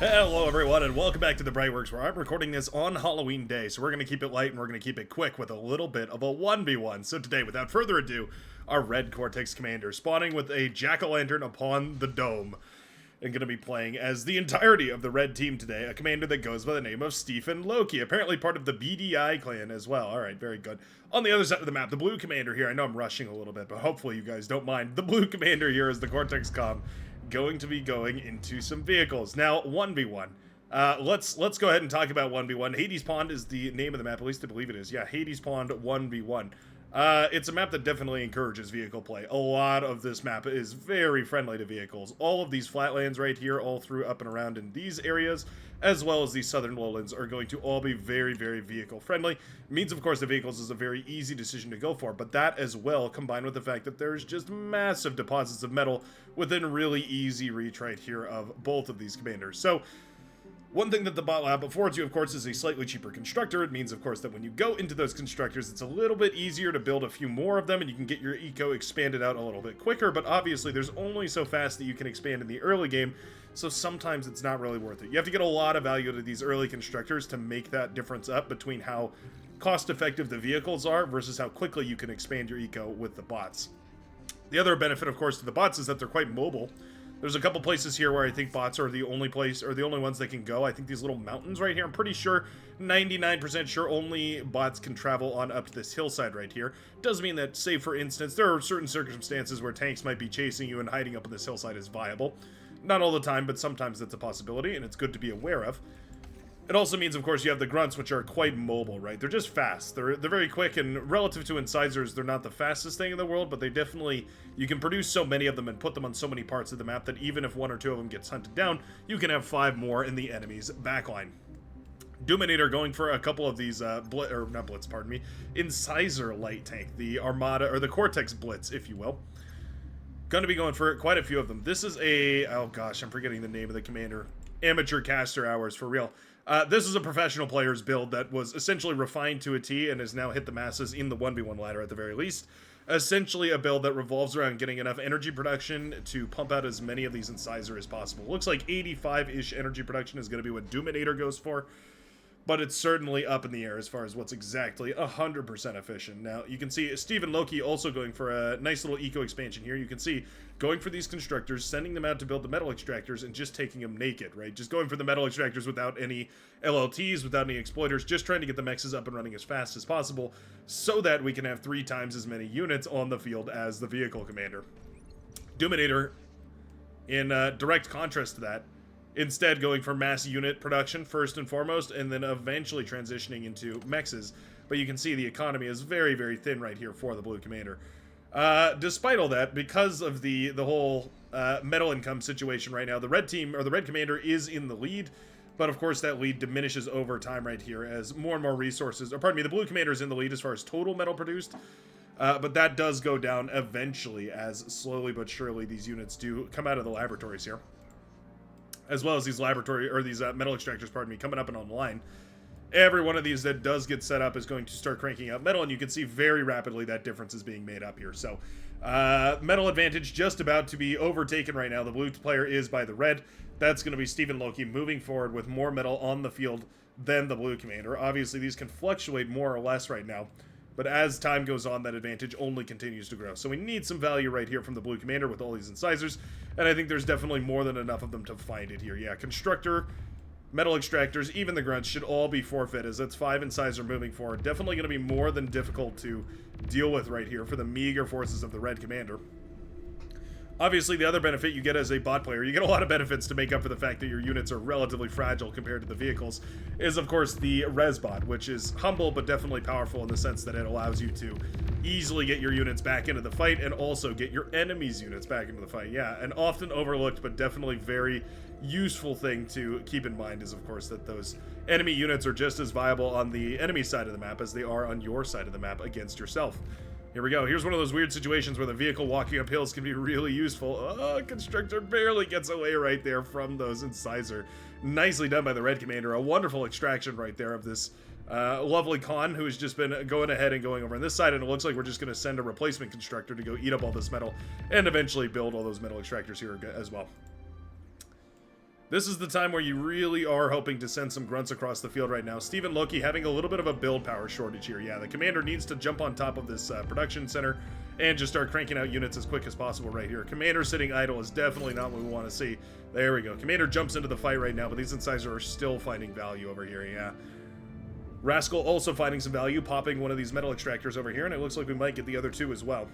Hello everyone and welcome back to the Brightworks, where I'm recording this on Halloween Day, so we're going to keep it light and we're going to keep it quick with a little bit of a 1v1. So today, without further ado, our Red Cortex Commander spawning with a Jack-o'-lantern upon the dome, and going to be playing as the entirety of the red team today, a commander that goes by the name of Stephen Loki, apparently part of the BDI clan as well. Alright, very good. On the other side of the map, the blue commander here, I know I'm rushing a little bit, but hopefully you guys don't mind. The blue commander here is the Cortex Com, going to be going into some vehicles. Now, 1v1. Let's go ahead and talk about 1v1. Hades Pond is the name of the map, at least I believe it is. Yeah, Hades Pond 1v1. It's a map that definitely encourages vehicle play. A lot of this map is very friendly to vehicles. All of these flatlands right here, all through up and around in these areas, as well as these southern lowlands, are going to all be very, very vehicle friendly. Means, of course, the vehicles is a very easy decision to go for, but that as well, combined with the fact that there's just massive deposits of metal within really easy reach right here of both of these commanders. So, one thing that the bot lab affords you, of course, is a slightly cheaper constructor. It means, of course, that when you go into those constructors, it's a little bit easier to build a few more of them, and you can get your eco expanded out a little bit quicker, but obviously there's only so fast that you can expand in the early game, so sometimes it's not really worth it. You have to get a lot of value to these early constructors to make that difference up between how cost-effective the vehicles are versus how quickly you can expand your eco with the bots. The other benefit, of course, to the bots is that they're quite mobile. There's a couple places here where I think bots are the only place, or the only ones that can go. I think these little mountains right here, I'm pretty sure, 99% sure only bots can travel on up to this hillside right here. Does mean that, say for instance, there are certain circumstances where tanks might be chasing you and hiding up on this hillside is viable. Not all the time, but sometimes that's a possibility, and it's good to be aware of. It also means, of course, you have the grunts, which are quite mobile, right? They're just fast. They're very quick, and relative to incisors, they're not the fastest thing in the world, but they definitely, you can produce so many of them and put them on so many parts of the map that even if one or two of them gets hunted down, you can have 5 more in the enemy's backline. Doominator going for a couple of these, incisor light tank, the Armada, or the Cortex Blitz, if you will. Gonna be going for quite a few of them. This is a, oh gosh, I'm forgetting the name of the commander. Amateur caster hours, for real. This is a professional player's build that was essentially refined to a T and has now hit the masses in the 1v1 ladder at the very least. Essentially a build that revolves around getting enough energy production to pump out as many of these incisor as possible. Looks like 85-ish energy production is going to be what Doominator goes for, but it's certainly up in the air as far as what's exactly 100% efficient. Now, you can see Stephen Loki also going for a nice little eco expansion here. You can see going for these constructors, sending them out to build the metal extractors, and just taking them naked, right? Just going for the metal extractors without any LLTs, without any exploiters, just trying to get the mexes up and running as fast as possible so that we can have 3 times as many units on the field as the vehicle commander. Doominator, in direct contrast to that, instead going for mass unit production first and foremost, and then eventually transitioning into mexes. But you can see the economy is very, very thin right here for the blue commander. Despite all that, because of the whole metal income situation right now, the red team, or the red commander, is in the lead. But of course that lead diminishes over time right here as more and more resources, or pardon me, the blue commander is in the lead as far as total metal produced. But that does go down eventually as slowly but surely these units do come out of the laboratories here, as well as these laboratory, or these metal extractors, pardon me, coming up and online. Every one of these that does get set up is going to start cranking out metal, and you can see very rapidly that difference is being made up here. So, metal advantage just about to be overtaken right now. The blue player is by the red. That's going to be Stephen Loki moving forward with more metal on the field than the blue commander. Obviously, these can fluctuate more or less right now, but as time goes on, that advantage only continues to grow. So we need some value right here from the blue commander with all these incisors, and I think there's definitely more than enough of them to find it here. Yeah, constructor, metal extractors, even the grunts should all be forfeit, as that's 5 incisor moving forward. Definitely going to be more than difficult to deal with right here for the meager forces of the red commander. Obviously, the other benefit you get as a bot player, you get a lot of benefits to make up for the fact that your units are relatively fragile compared to the vehicles, is of course the res bot, which is humble but definitely powerful in the sense that it allows you to easily get your units back into the fight and also get your enemy's units back into the fight. Yeah, an often overlooked but definitely very useful thing to keep in mind is, of course, that those enemy units are just as viable on the enemy side of the map as they are on your side of the map against yourself. Here we go. Here's one of those weird situations where the vehicle walking up hills can be really useful. Oh, Constructor barely gets away right there from those incisor. Nicely done by the red commander. A wonderful extraction right there of this lovely con who's just been going ahead and going over on this side, and it looks like we're just going to send a replacement constructor to go eat up all this metal and eventually build all those metal extractors here as well. This is the time where you really are hoping to send some grunts across the field right now. Stephen Loki having a little bit of a build power shortage here. Yeah, the commander needs to jump on top of this production center and just start cranking out units as quick as possible right here. Commander sitting idle is definitely not what we want to see. There we go. Commander jumps into the fight right now, but these incisors are still finding value over here, yeah. Rascal also finding some value, popping one of these metal extractors over here, and it looks like we might get the other two as well.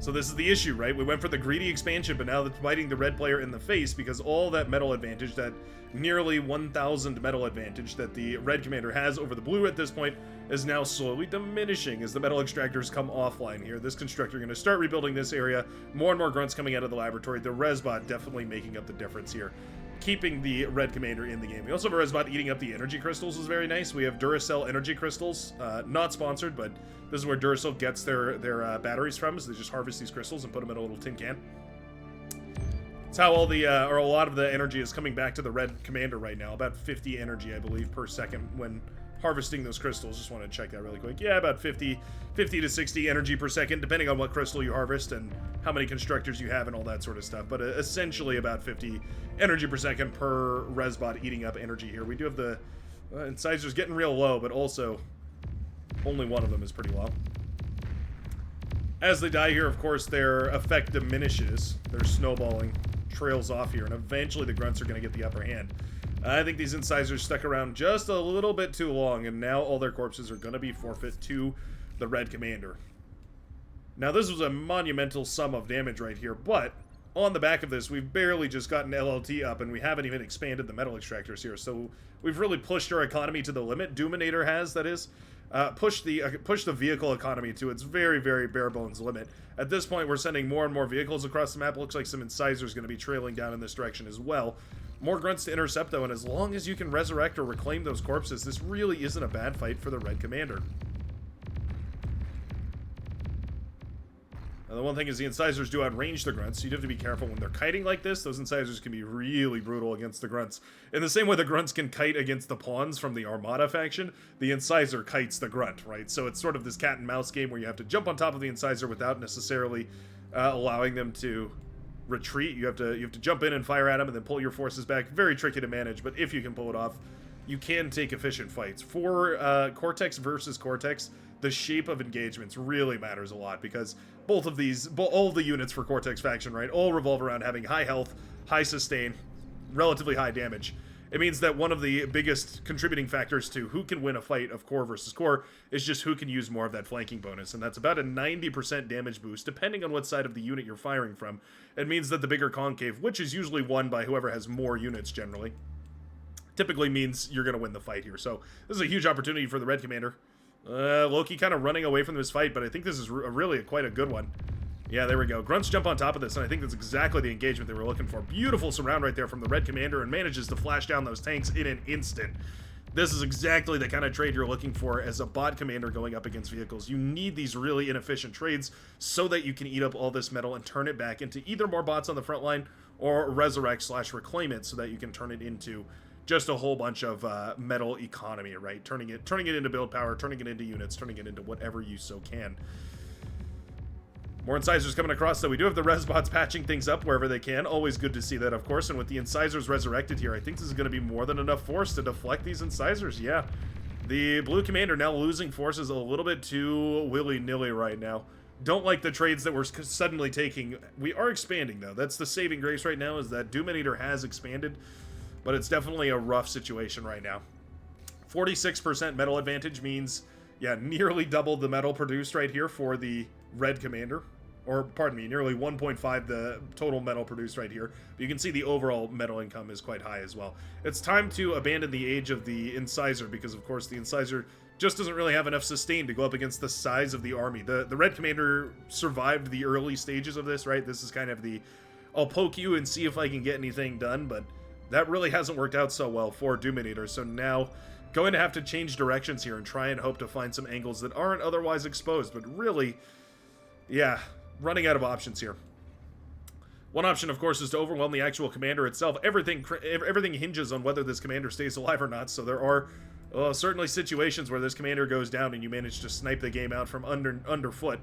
So this is the issue, right? We went for the greedy expansion, but now that's biting the red player in the face because all that metal advantage, that nearly 1,000 metal advantage that the red commander has over the blue at this point, is now slowly diminishing as the metal extractors come offline here. This constructor going to start rebuilding this area. More and more grunts coming out of the laboratory. The Resbot definitely making up the difference here, keeping the red commander in the game. We also have a Resbot eating up the energy crystals is very nice. We have Duracell energy crystals, not sponsored, but this is where Duracell gets their batteries from, so they just harvest these crystals and put them in a little tin can. That's how all the, or a lot of the energy is coming back to the red commander right now. About 50 energy, I believe, per second when harvesting those crystals. Just want to check that really quick. Yeah, about 50 to 60 energy per second, depending on what crystal you harvest and how many constructors you have and all that sort of stuff. But essentially about 50 energy per second per Resbot eating up energy here. We do have the incisors getting real low, but also only one of them is pretty low. As they die here, of course, their effect diminishes. Their snowballing trails off here, and eventually the grunts are going to get the upper hand. I think these incisors stuck around just a little bit too long, and now all their corpses are going to be forfeit to the red commander. Now, this was a monumental sum of damage right here, but on the back of this, we've barely just gotten LLT up, and we haven't even expanded the metal extractors here, so we've really pushed our economy to the limit. Doominator has, that is. Push the vehicle economy to its very, very bare bones limit. At this point, we're sending more and more vehicles across the map. Looks like some incisors going to be trailing down in this direction as well. More grunts to intercept, though, and as long as you can resurrect or reclaim those corpses, this really isn't a bad fight for the red commander. Now, the one thing is the incisors do outrange the grunts, so you have to be careful when they're kiting like this. Those incisors can be really brutal against the grunts. In the same way the grunts can kite against the pawns from the Armada faction, the incisor kites the grunt, right? So it's sort of this cat and mouse game where you have to jump on top of the incisor without necessarily allowing them to retreat. You have to jump in and fire at them and then pull your forces back. Very tricky to manage, but if you can pull it off, you can take efficient fights. For Cortex versus Cortex, the shape of engagements really matters a lot because both of these, all of the units for Cortex faction, right, all revolve around having high health, high sustain, relatively high damage. It means that one of the biggest contributing factors to who can win a fight of core versus core is just who can use more of that flanking bonus, and that's about a 90% damage boost, depending on what side of the unit you're firing from. It means that the bigger concave, which is usually won by whoever has more units generally, typically means you're going to win the fight here. So this is a huge opportunity for the red commander. Loki kind of running away from this fight, but I think this is really quite a good one. Yeah, there we go. Grunts jump on top of this, and I think that's exactly the engagement they were looking for. Beautiful surround right there from the red commander, and manages to flash down those tanks in an instant. This is exactly the kind of trade you're looking for as a bot commander going up against vehicles. You need these really inefficient trades so that you can eat up all this metal and turn it back into either more bots on the front line or resurrect/reclaim it so that you can turn it into just a whole bunch of metal economy, right? Turning it into build power, turning it into units, turning it into whatever you so can. More incisors coming across, though. We do have the Resbots patching things up wherever they can. Always good to see that, of course. And with the incisors resurrected here, I think this is going to be more than enough force to deflect these incisors. Yeah. The blue commander now losing forces a little bit too willy-nilly right now. Don't like the trades that we're suddenly taking. We are expanding, though. That's the saving grace right now, is that Doominator has expanded. But it's definitely a rough situation right now. 46% metal advantage means, yeah, nearly double the metal produced right here for the red commander. Or, pardon me, nearly 1.5 the total metal produced right here. But you can see the overall metal income is quite high as well. It's time to abandon the age of the incisor because, of course, the incisor just doesn't really have enough sustain to go up against the size of the army. The red commander survived the early stages of this, right? This is kind of the, I'll poke you and see if I can get anything done, but that really hasn't worked out so well for Doominator. So now, going to have to change directions here and try and hope to find some angles that aren't otherwise exposed. But really, yeah, running out of options here. One option, of course, is to overwhelm the actual commander itself. Everything hinges on whether this commander stays alive or not. So there are certainly situations where this commander goes down and you manage to snipe the game out from underfoot.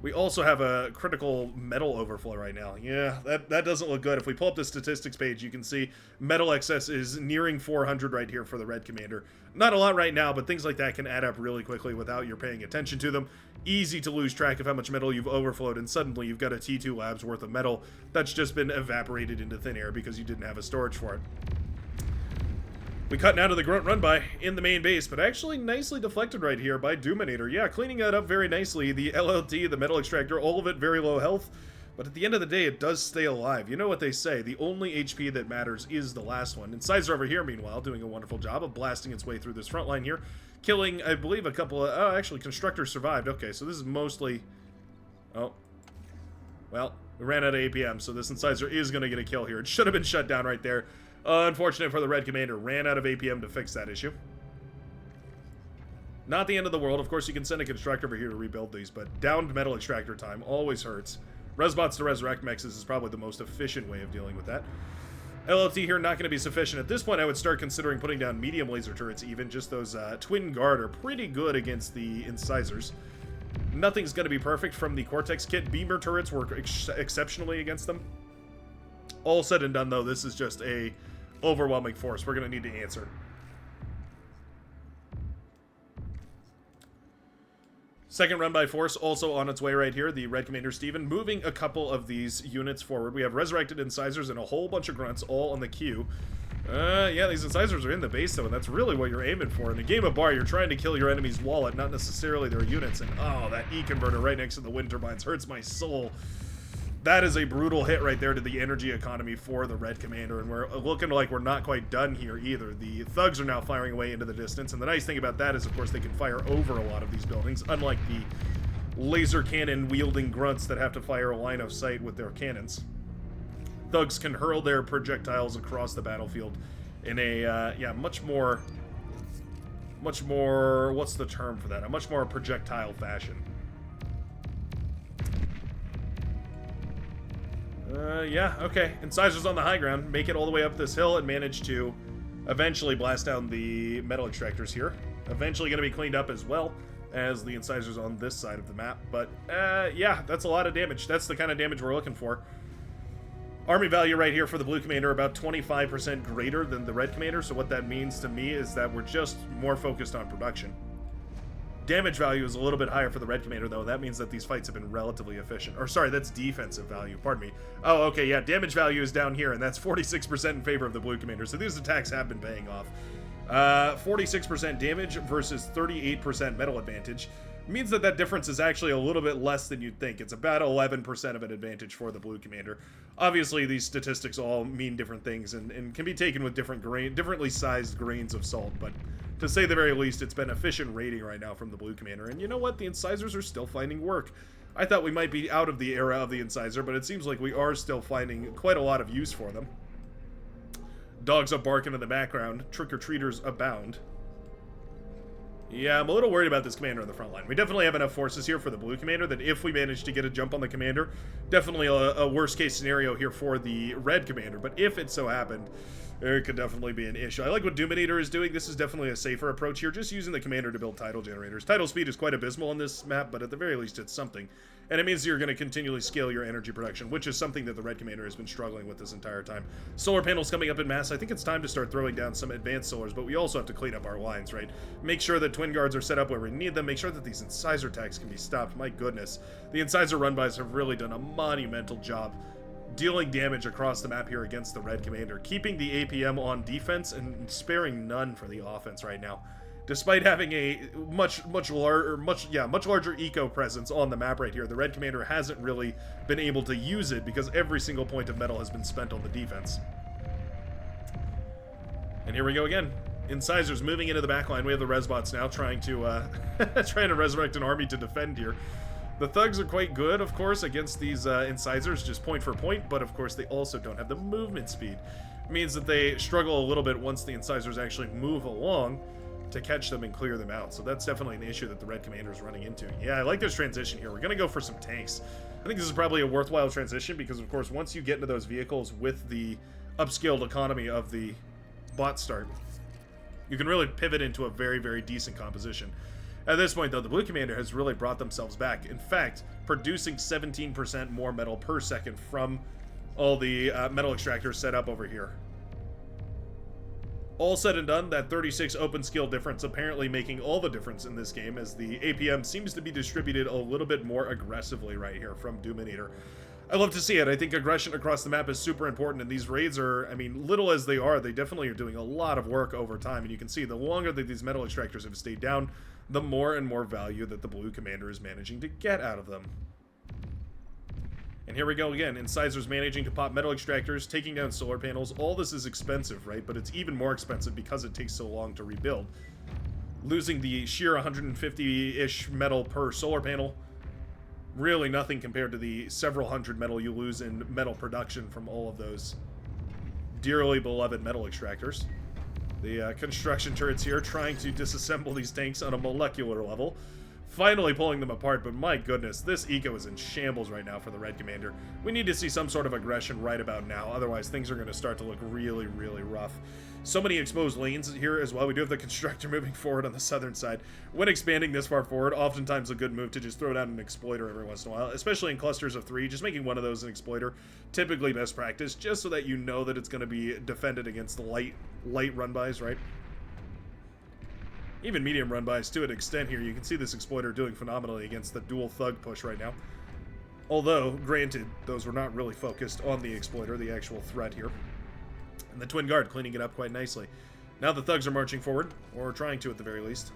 We also have a critical metal overflow right now. Yeah, that doesn't look good. If we pull up the statistics page, you can see metal excess is nearing 400 right here for the Red Commander. Not a lot right now, but things like that can add up really quickly without you paying attention to them. Easy to lose track of how much metal you've overflowed, and suddenly you've got a T2 Labs worth of metal that's just been evaporated into thin air because you didn't have a storage for it. We cut now to the grunt run by in the main base, but actually nicely deflected right here by Doominator. Yeah, cleaning that up very nicely. The LLT, the metal extractor, all of it very low health, but at the end of the day, it does stay alive. You know what they say, the only HP that matters is the last one. And Incisor over here, meanwhile, doing a wonderful job of blasting its way through this front line here, killing, I believe, a couple of... Oh, actually, Constructors survived. Okay, so this is mostly... Oh. Well, we ran out of APM, so this Incisor is going to get a kill here. It should have been shut down right there. Unfortunate for the Red Commander, ran out of APM to fix that issue. Not the end of the world. Of course, you can send a Constructor over here to rebuild these, but downed metal extractor time always hurts. Resbots to resurrect mexes is probably the most efficient way of dealing with that. LLT here not going to be sufficient. At this point, I would start considering putting down medium laser turrets even. Just those Twin Guard are pretty good against the Incisors. Nothing's going to be perfect from the Cortex kit. Beamer turrets work exceptionally against them. All said and done, though, this is just a overwhelming force. We're going to need to answer. Second run by force also on its way right here. The Red Commander Steven moving a couple of these units forward. We have resurrected Incisors and a whole bunch of grunts all on the queue. Yeah, these Incisors are in the base, though, and that's really what you're aiming for. In a game of bar, you're trying to kill your enemy's wallet, not necessarily their units. And, oh, that E-converter right next to the wind turbines hurts my soul. That is a brutal hit right there to the energy economy for the Red Commander, and we're looking like we're not quite done here either. The thugs are now firing away into the distance, and the nice thing about that is, of course, they can fire over a lot of these buildings, unlike the laser cannon-wielding grunts that have to fire a line of sight with their cannons. Thugs can hurl their projectiles across the battlefield in a, yeah, much more, what's the term for that? A much more projectile fashion. Yeah, okay. Incisors on the high ground, make it all the way up this hill and manage to eventually blast down the metal extractors here. Eventually going to be cleaned up as well as the Incisors on this side of the map. But, yeah, that's a lot of damage. That's the kind of damage we're looking for. Army value right here for the Blue Commander, about 25% greater than the Red Commander. So what that means to me is that we're just more focused on production. Damage value is a little bit higher for the Red Commander, though. That means that these fights have been relatively efficient. Or, sorry, that's defensive value. Pardon me. Oh, okay, yeah, damage value is down here, and that's 46% in favor of the Blue Commander. So these attacks have been paying off. 46% damage versus 38% metal advantage means that that difference is actually a little bit less than you'd think. It's about 11% of an advantage for the Blue Commander. Obviously, these statistics all mean different things and can be taken with differently sized grains of salt, but to say the very least, it's been efficient raiding right now from the Blue Commander. And you know what? The Incisors are still finding work. I thought we might be out of the era of the Incisor, but it seems like we are still finding quite a lot of use for them. Dogs up barking in the background. Trick-or-treaters abound. Yeah, I'm a little worried about this commander on the front line. We definitely have enough forces here for the Blue Commander that if we manage to get a jump on the commander, definitely a worst-case scenario here for the Red Commander. But if it so happened, there could definitely be an issue. I like what Doominator is doing. This is definitely a safer approach here, just using the commander to build tidal generators. Tidal speed is quite abysmal on this map, but at the very least it's something. And it means you're going to continually scale your energy production, which is something that the Red Commander has been struggling with this entire time. Solar panels coming up in mass. I think it's time to start throwing down some advanced solars, but we also have to clean up our lines, right? Make sure that Twin Guards are set up where we need them. Make sure that these Incisor attacks can be stopped. My goodness. The Incisor run-bys have really done a monumental job dealing damage across the map here against the Red Commander, keeping the APM on defense and sparing none for the offense right now. Despite having a much larger eco presence on the map right here, the Red Commander hasn't really been able to use it because every single point of metal has been spent on the defense. And here we go again. Incisors moving into the backline. We have the Resbots now trying to resurrect an army to defend here. The thugs are quite good, of course, against these Incisors, just point for point, but of course they also don't have the movement speed. It means that they struggle a little bit once the Incisors actually move along to catch them and clear them out. So that's definitely an issue that the Red Commander is running into. Yeah, I like this transition here. We're going to go for some tanks. I think this is probably a worthwhile transition because, of course, once you get into those vehicles with the upscaled economy of the bot start, you can really pivot into a very, very decent composition. At this point, though, the Blue Commander has really brought themselves back. In fact, producing 17% more metal per second from all the metal extractors set up over here. All said and done, that 36 open skill difference apparently making all the difference in this game, as the APM seems to be distributed a little bit more aggressively right here from Dominator. I love to see it. I think aggression across the map is super important, and these raids are, I mean, little as they are, they definitely are doing a lot of work over time, and you can see the longer that these metal extractors have stayed down, the more and more value that the blue commander is managing to get out of them. And here we go again. Incisors managing to pop metal extractors, taking down solar panels. All this is expensive, right? But it's even more expensive because it takes so long to rebuild. Losing the sheer 150-ish metal per solar panel. Really nothing compared to the several hundred metal you lose in metal production from all of those dearly beloved metal extractors. The construction turrets here trying to disassemble these tanks on a molecular level. Finally pulling them apart, but my goodness, this eco is in shambles right now for the red commander. We need to see some sort of aggression right about now, otherwise things are going to start to look really, really rough. So many exposed lanes here as well. We do have the constructor moving forward on the southern side. When expanding this far forward, oftentimes a good move to just throw down an exploiter every once in a while, especially in clusters of 3. Just making one of those an exploiter, typically best practice, just so that you know that it's going to be defended against the light run-bys, right? Even medium run-bys to an extent here. You can see this exploiter doing phenomenally against the dual thug push right now. Although, granted, those were not really focused on the exploiter, the actual threat here. And the twin guard cleaning it up quite nicely. Now the thugs are marching forward, or trying to at the very least.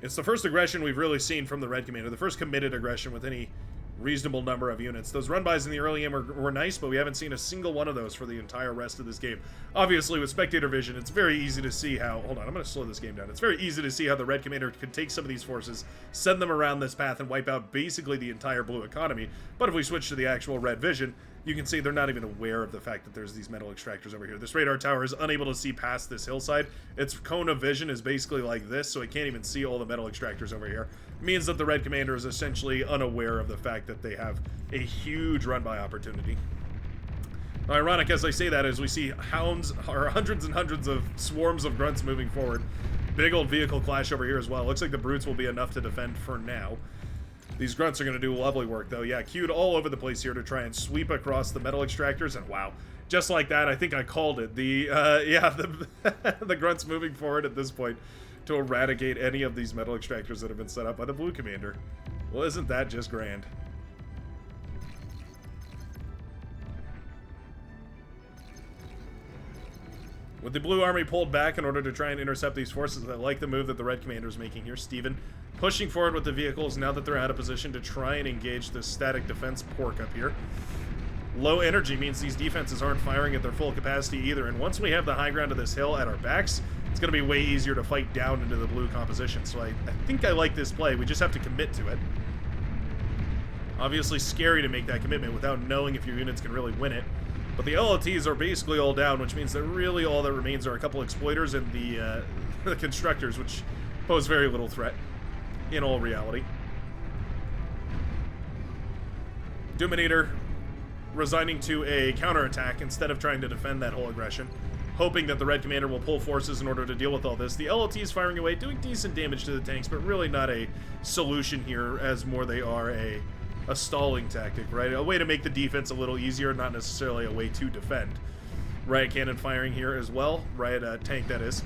It's the first aggression we've really seen from the red commander, the first committed aggression with any reasonable number of units. Those run-bys in the early game were nice, but we haven't seen a single one of those for the entire rest of this game. Obviously, with spectator vision, it's very easy to see how... Hold on, I'm going to slow this game down. It's very easy to see how the red commander could take some of these forces, send them around this path, and wipe out basically the entire blue economy. But if we switch to the actual red vision, you can see they're not even aware of the fact that there's these metal extractors over here. This radar tower is unable to see past this hillside. Its cone of vision is basically like this, so it can't even see all the metal extractors over here. It means that the red commander is essentially unaware of the fact that they have a huge run-by opportunity. Now, ironic as I say that is we see hounds, or hundreds and hundreds of swarms of grunts moving forward. Big old vehicle clash over here as well. Looks like the brutes will be enough to defend for now. These grunts are going to do lovely work, though. Yeah, queued all over the place here to try and sweep across the metal extractors, and wow. Just like that, I think I called it. The grunts moving forward at this point to eradicate any of these metal extractors that have been set up by the blue commander. Well, isn't that just grand? With the blue army pulled back in order to try and intercept these forces, I like the move that the red commander is making here. Steven pushing forward with the vehicles now that they're out of position to try and engage this static defense pork up here. Low energy means these defenses aren't firing at their full capacity either, and once we have the high ground of this hill at our backs, it's going to be way easier to fight down into the blue composition. So I think I like this play. We just have to commit to it. Obviously scary to make that commitment without knowing if your units can really win it. But the LLTs are basically all down, which means that really all that remains are a couple exploiters and the constructors, which pose very little threat in all reality. Dominator resigning to a counterattack instead of trying to defend that whole aggression, hoping that the red commander will pull forces in order to deal with all this. The LLTs firing away, doing decent damage to the tanks, but really not a solution here, as more they are a stalling tactic, right? A way to make the defense a little easier, not necessarily a way to defend. Riot cannon firing here as well. Riot tank, that is.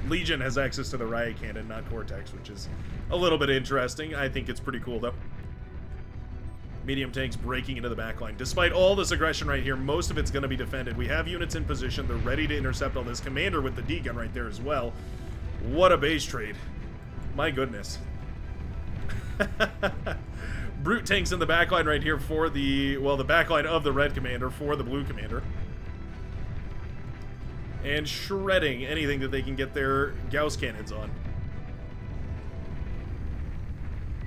Legion has access to the riot cannon, not Cortex, which is a little bit interesting. I think it's pretty cool, though. Medium tanks breaking into the backline. Despite all this aggression right here, most of it's going to be defended. We have units in position. They're ready to intercept all this. Commander with the D-gun right there as well. What a base trade. My goodness. Brute tanks in the backline right here for the backline of the red commander for the blue commander. And shredding anything that they can get their Gauss cannons on.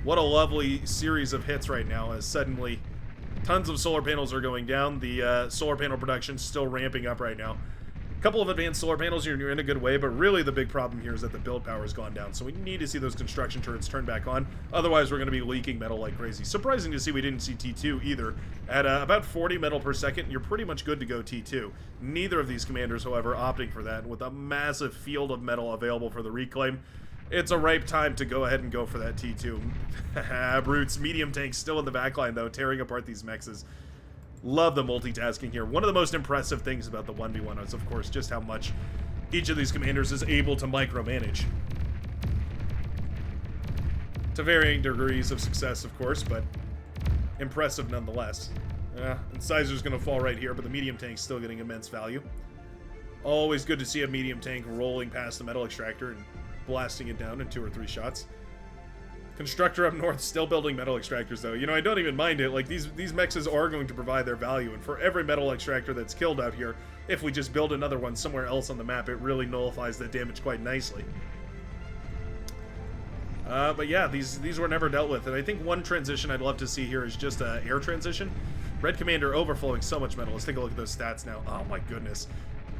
What a lovely series of hits right now, as suddenly tons of solar panels are going down. The solar panel production still ramping up right now. A couple of advanced solar panels, you're in a good way, but really the big problem here is that the build power has gone down. So we need to see those construction turrets turn back on. Otherwise, we're going to be leaking metal like crazy. Surprising to see we didn't see T2 either. At about 40 metal per second, you're pretty much good to go T2. Neither of these commanders, however, opting for that. With a massive field of metal available for the reclaim, It's a ripe time to go ahead and go for that T2. Brutes, medium tanks still in the backline, though, tearing apart these mexes. Love the multitasking here. One of the most impressive things about the 1v1 is, of course, just how much each of these commanders is able to micromanage. To varying degrees of success, of course, but impressive nonetheless. Incisor's going to fall right here, but the medium tank's still getting immense value. Always good to see a medium tank rolling past the metal extractor and blasting it down in 2 or 3 shots. Constructor up north still building metal extractors, though. You know, I don't even mind it. Like, these mexes are going to provide their value, and for every metal extractor that's killed out here, if we just build another one somewhere else on the map, it really nullifies that damage quite nicely. But yeah, these were never dealt with, and I think one transition I'd love to see here is just an air transition. Red Commander overflowing so much metal. Let's take a look at those stats now. Oh my goodness.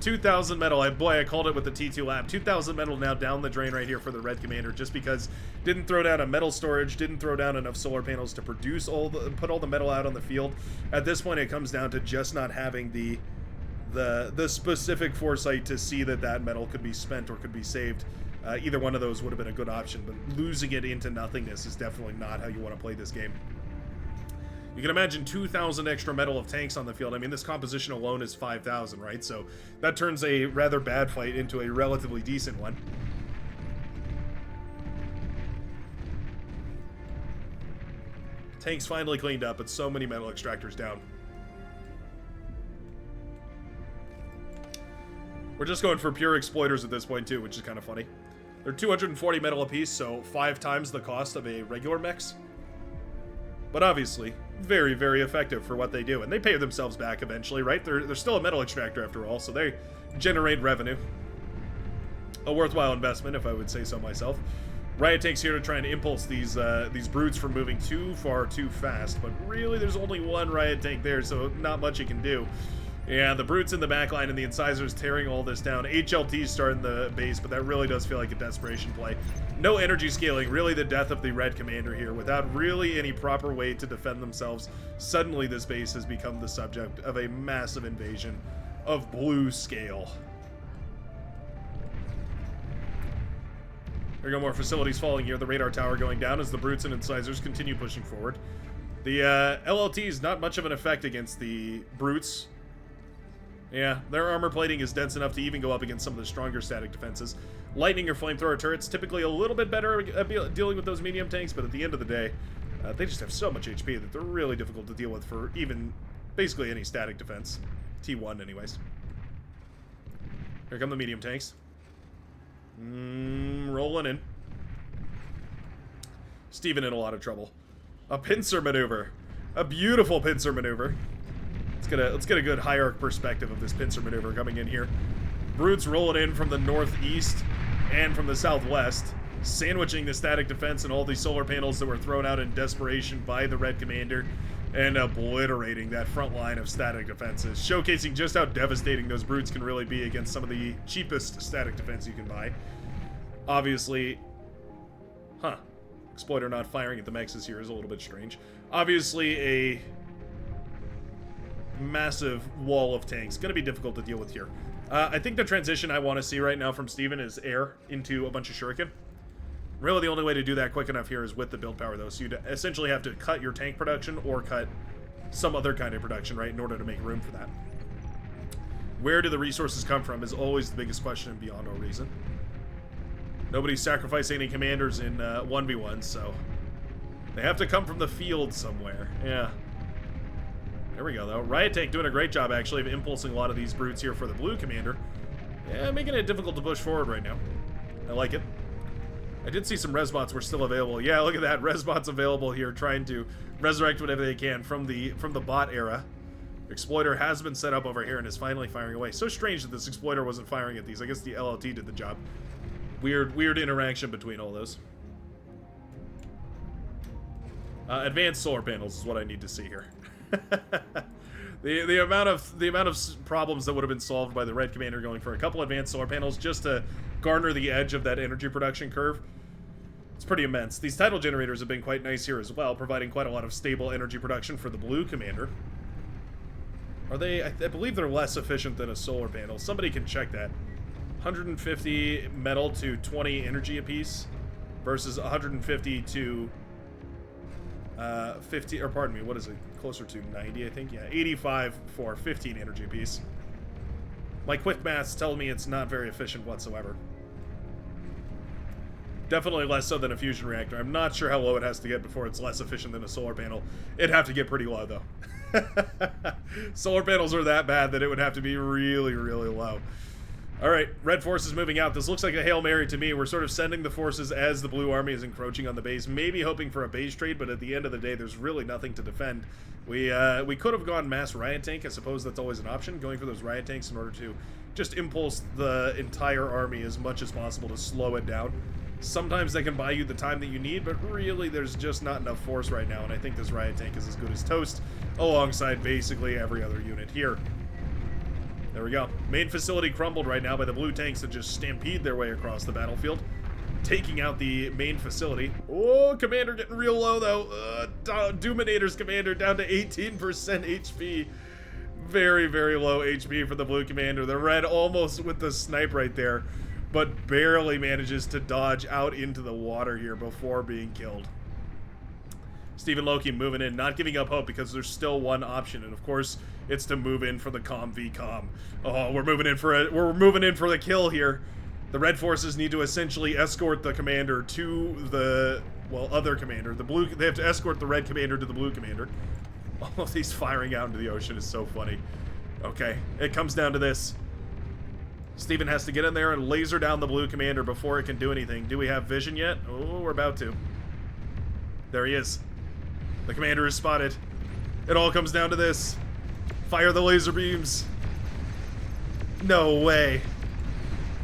2,000 metal. Boy, I called it with the T2 lab. 2,000 metal now down the drain right here for the Red Commander, just because didn't throw down a metal storage, didn't throw down enough solar panels to produce put all the metal out on the field. At this point, it comes down to just not having the specific foresight to see that metal could be spent or could be saved. Either one of those would have been a good option, but losing it into nothingness is definitely not how you want to play this game. You can imagine 2,000 extra metal of tanks on the field. I mean, this composition alone is 5,000, right? So that turns a rather bad fight into a relatively decent one. Tanks finally cleaned up, but so many metal extractors down. We're just going for pure exploiters at this point, too, which is kind of funny. They're 240 metal apiece, so 5 times the cost of a regular mechs. But obviously, very, very effective for what they do. And they pay themselves back eventually, right? They're still a metal extractor after all, so they generate revenue. A worthwhile investment, if I would say so myself. Riot Tank's here to try and impulse these brutes from moving too far too fast. But really, there's only one Riot Tank there, so not much you can do. Yeah, the brutes in the backline and the incisors tearing all this down. HLT's starting the base, but that really does feel like a desperation play. No energy scaling, really the death of the Red Commander here. Without really any proper way to defend themselves, suddenly this base has become the subject of a massive invasion of blue scale. There go more facilities falling here. The radar tower going down as the brutes and incisors continue pushing forward. The LLT is not much of an effect against the brutes. Yeah, their armor plating is dense enough to even go up against some of the stronger static defenses. Lightning or flamethrower turrets typically a little bit better at dealing with those medium tanks, but at the end of the day, they just have so much HP that they're really difficult to deal with for even basically any static defense. T1 anyways. Here come the medium tanks. Rolling in. Steven in a lot of trouble. A pincer maneuver. A beautiful pincer maneuver. Let's get a good high arc perspective of this pincer maneuver coming in here. Brutes rolling in from the northeast and from the southwest, sandwiching the static defense and all the solar panels that were thrown out in desperation by the Red Commander, and obliterating that front line of static defenses, showcasing just how devastating those brutes can really be against some of the cheapest static defense you can buy. Obviously, Exploiter not firing at the mexes here is a little bit strange. Obviously, a massive wall of tanks. Going to be difficult to deal with here. I think the transition I want to see right now from Steven is air into a bunch of shuriken. Really, the only way to do that quick enough here is with the build power, though. So you'd essentially have to cut your tank production or cut some other kind of production, right, in order to make room for that. Where do the resources come from is always the biggest question beyond all reason. Nobody's sacrificing any commanders in 1v1, so they have to come from the field somewhere. Yeah. There we go, though. Riot Tank doing a great job, actually, of impulsing a lot of these brutes here for the blue commander. Yeah, making it difficult to push forward right now. I like it. I did see some resbots were still available. Yeah, look at that. Resbots available here, trying to resurrect whatever they can from the bot era. Exploiter has been set up over here and is finally firing away. So strange that this Exploiter wasn't firing at these. I guess the LLT did the job. Weird interaction between all those. Advanced solar panels is what I need to see here. the amount of problems that would have been solved by the Red Commander going for a couple advanced solar panels just to garner the edge of that energy production curve, it's pretty immense. These tidal generators have been quite nice here as well, providing quite a lot of stable energy production for the blue commander. Are they? I believe they're less efficient than a solar panel. Somebody can check that. 150 metal to 20 energy apiece versus 150 to 50, or pardon me, what is it? Closer to 90, I think. Yeah, 85 for 15 energy apiece. My quick maths tell me it's not very efficient whatsoever. Definitely less so than a fusion reactor. I'm not sure how low it has to get before it's less efficient than a solar panel. It'd have to get pretty low, though. Solar panels are that bad that it would have to be really, really low. Alright, red forces moving out. This looks like a Hail Mary to me. We're sort of sending the forces as the blue army is encroaching on the base, maybe hoping for a base trade, but at the end of the day, there's really nothing to defend. We could have gone mass riot tank. I suppose that's always an option, going for those riot tanks in order to just impulse the entire army as much as possible to slow it down. Sometimes they can buy you the time that you need, but really there's just not enough force right now, and I think this riot tank is as good as toast, alongside basically every other unit here. There we go. Main facility crumbled right now by the blue tanks that just stampede their way across the battlefield, taking out the main facility. Oh, commander getting real low, though. Doominator's commander down to 18% HP. Very, very low HP for the blue commander. The red almost with the snipe right there, but barely manages to dodge out into the water here before being killed. Stephen Loki moving in, not giving up hope because there's still one option, and of course it's to move in for the comm v comm. Oh, we're moving in for the kill here. The red forces need to essentially escort the commander to the, well, other commander. The blue, they have to escort the red commander to the blue commander. All of these firing out into the ocean is so funny. Okay, it comes down to this. Steven has to get in there and laser down the blue commander before it can do anything. Do we have vision yet? Oh, we're about to. There he is. The commander is spotted. It all comes down to this. Fire the laser beams. No way.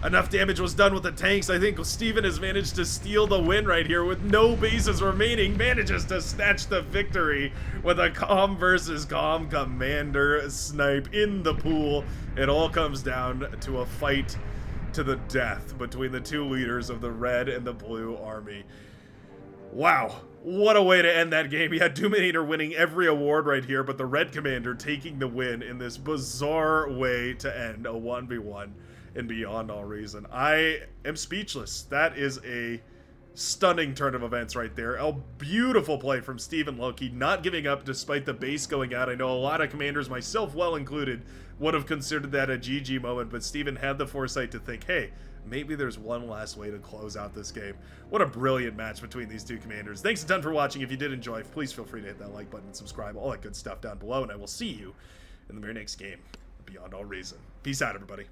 Enough damage was done with the tanks. I think Steven has managed to steal the win right here with no bases remaining. Manages to snatch the victory with a comm versus comm commander snipe in the pool. It all comes down to a fight to the death between the two leaders of the red and the blue army. Wow, what a way to end that game. You had Doominator winning every award right here, but the red commander taking the win in this bizarre way to end a 1v1 and beyond all reason. I am speechless. That is a stunning turn of events right there. A beautiful play from Stephen Loki, not giving up despite the base going out. I know a lot of commanders, myself well included, would have considered that a GG moment, but Stephen had the foresight to think, hey, maybe there's one last way to close out this game. What a brilliant match between these two commanders. Thanks a ton for watching. If you did enjoy, please feel free to hit that like button and subscribe, all that good stuff down below, and I will see you in the very next game, Beyond All Reason. Peace out, everybody.